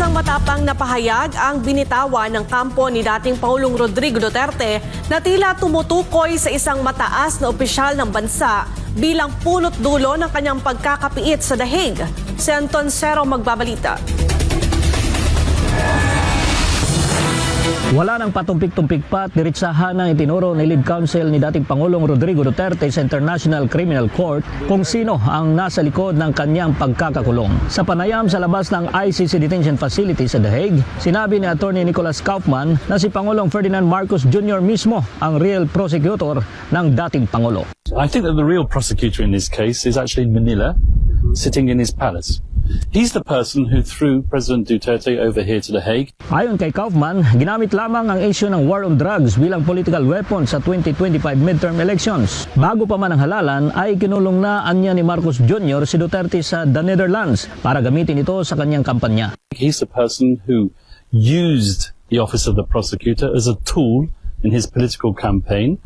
Isang matapang na pahayag ang binitawan ng kampo ni dating Pangulong Rodrigo Duterte na tila tumutukoy sa isang mataas na opisyal ng bansa bilang punot dulo ng kanyang pagkakapiit sa The Hague. Si Anton Cero magbabalita. Wala nang patumpik-tumpik pa at diretsahan ng itinuro ni Lead Counsel ni dating Pangulong Rodrigo Duterte sa International Criminal Court kung sino ang nasa likod ng kanyang pagkakakulong. Sa panayam sa labas ng ICC Detention Facility sa The Hague, sinabi ni Attorney Nicholas Kaufman na si Pangulong Ferdinand Marcos Jr. mismo ang real prosecutor ng dating Pangulo. I think that the real prosecutor in this case is actually in Manila, sitting in his palace. He's the person who threw President Duterte over here to The Hague. Ayon kay Kaufman, ginamit lamang ang issue ng war on drugs bilang political weapon sa 2025 midterm elections. Bago pa man ang halalan, ay kinulong na anya ni Marcos Jr. si Duterte sa The Netherlands para gamitin ito sa kanyang kampanya. He's the person who used the office of the prosecutor as a tool in his political campaign,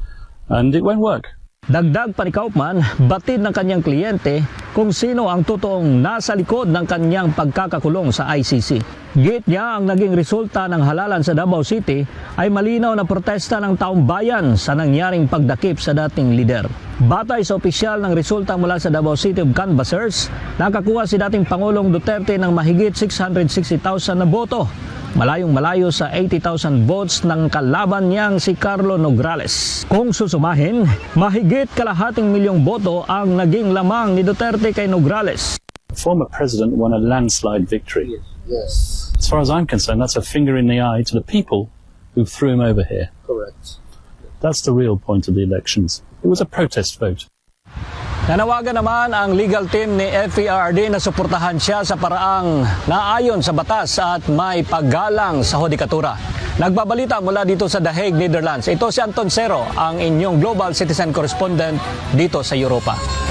and it won't work. Dagdag pa ni Kaufman, batid ng kanyang kliyente kung sino ang totoong nasa likod ng kanyang pagkakakulong sa ICC. Git niya ang naging resulta ng halalan sa Davao City ay malinaw na protesta ng taong bayan sa nangyaring pagdakip sa dating lider. Batay sa opisyal ng resulta mula sa Davao City of canvassers, nakakuha si dating Pangulong Duterte ng mahigit 660,000 na boto. Malayong-malayo sa 80,000 votes ng kalaban niyang si Carlo Nograles. Kung susumahin, mahigit kalahating milyong boto ang naging lamang ni Duterte kay Nograles. The former president won a landslide victory. Yes, As far as I'm concerned, that's a finger in the eye to the people who threw him over here. correct. That's the real point of the elections. It was a protest vote. Nanawagan naman ang legal team ni FERD na suportahan siya sa paraang naayon sa batas at may paggalang sa hudikatura. Nagbabalita mula dito sa The Hague, Netherlands. Ito si Anton Cero, ang inyong Global Citizen Correspondent dito sa Europa.